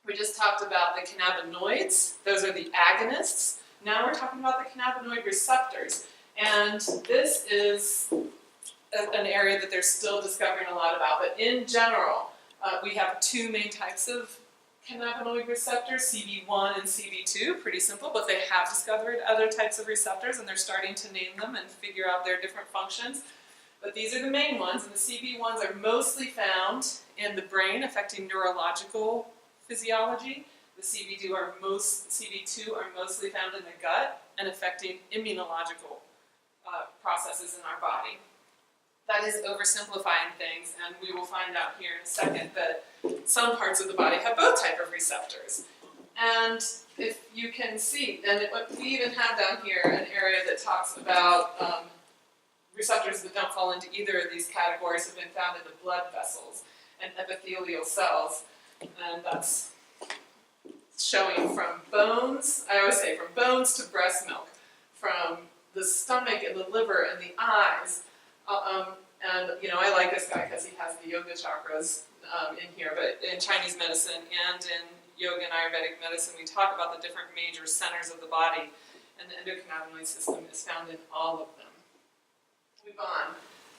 We just talked about the cannabinoids. Those are the agonists. Now we're talking about the cannabinoid receptors. And this is an area that they're still discovering a lot about. But in general, we have two main types of cannabinoid receptors, CB1 and CB2. Pretty simple, but they have discovered other types of receptors, and they're starting to name them and figure out their different functions. But these are the main ones, and the CB1s are mostly found in the brain, affecting neurological physiology. The CB2 are mostly found in the gut and affecting immunological processes in our body. That is oversimplifying things, and we will find out here in a second that some parts of the body have both types of receptors. And if you can see, and we even have down here an area that talks about receptors that don't fall into either of these categories have been found in the blood vessels and epithelial cells. And that's showing from bones, I always say from bones to breast milk, from the stomach and the liver and the eyes. And you know, I like this guy because he has the yoga chakras in here, but in Chinese medicine and in yoga and Ayurvedic medicine, we talk about the different major centers of the body, and the endocannabinoid system is found in all of them. Move on.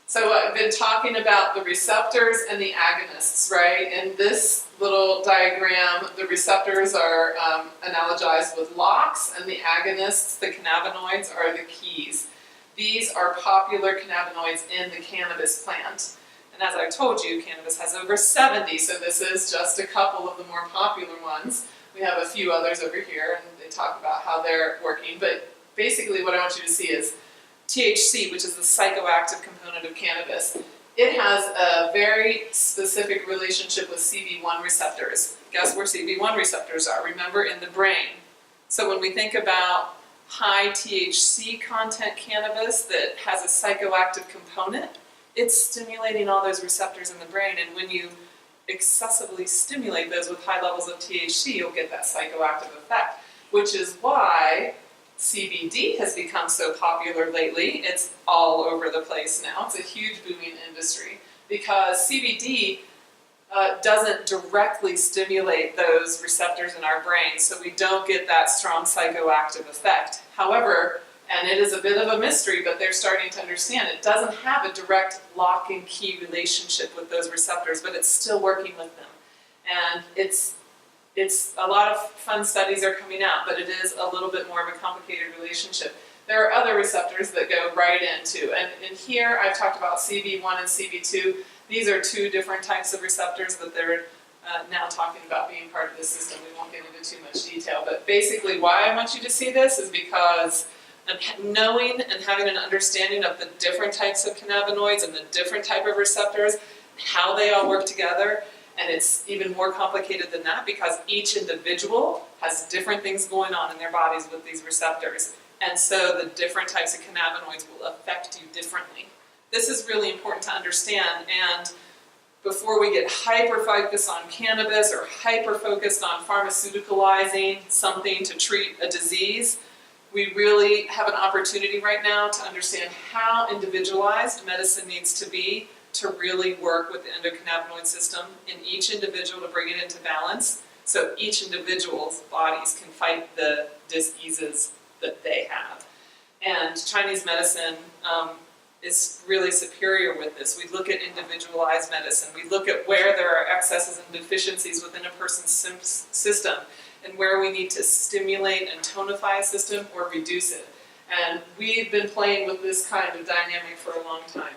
So I've been talking about the receptors and the agonists, right? In this little diagram, the receptors are analogized with locks, and the agonists, the cannabinoids, are the keys. These are popular cannabinoids in the cannabis plant. And as I told you, cannabis has over 70, so this is just a couple of the more popular ones. We have a few others over here, and they talk about how they're working. But basically what I want you to see is THC, which is the psychoactive component of cannabis. It has a very specific relationship with CB1 receptors. Guess where CB1 receptors are? Remember, in the brain. So when we think about high THC content cannabis that has a psychoactive component, it's stimulating all those receptors in the brain, and when you excessively stimulate those with high levels of THC, you'll get that psychoactive effect, which is why CBD has become so popular lately. It's all over the place now. It's a huge booming industry because CBD doesn't directly stimulate those receptors in our brain, so we don't get that strong psychoactive effect. However, and it is a bit of a mystery, but they're starting to understand it doesn't have a direct lock and key relationship with those receptors, but it's still working with them. And it's a lot of fun studies are coming out, but it is a little bit more of a complicated relationship. There are other receptors that go right into, and in here I've talked about CB1 and CB2. These are two different types of receptors that they're now talking about being part of the system. We won't get into too much detail, but basically why I want you to see this is because knowing and having an understanding of the different types of cannabinoids and the different type of receptors, how they all work together, and it's even more complicated than that because each individual has different things going on in their bodies with these receptors. And so the different types of cannabinoids will affect you differently. This is really important to understand, and before we get hyper-focused on cannabis or hyper-focused on pharmaceuticalizing something to treat a disease, we really have an opportunity right now to understand how individualized medicine needs to be to really work with the endocannabinoid system in each individual to bring it into balance so each individual's bodies can fight the diseases that they have. And Chinese medicine is really superior with this. We look at individualized medicine. We look at where there are excesses and deficiencies within a person's system and where we need to stimulate and tonify a system or reduce it. And we've been playing with this kind of dynamic for a long time.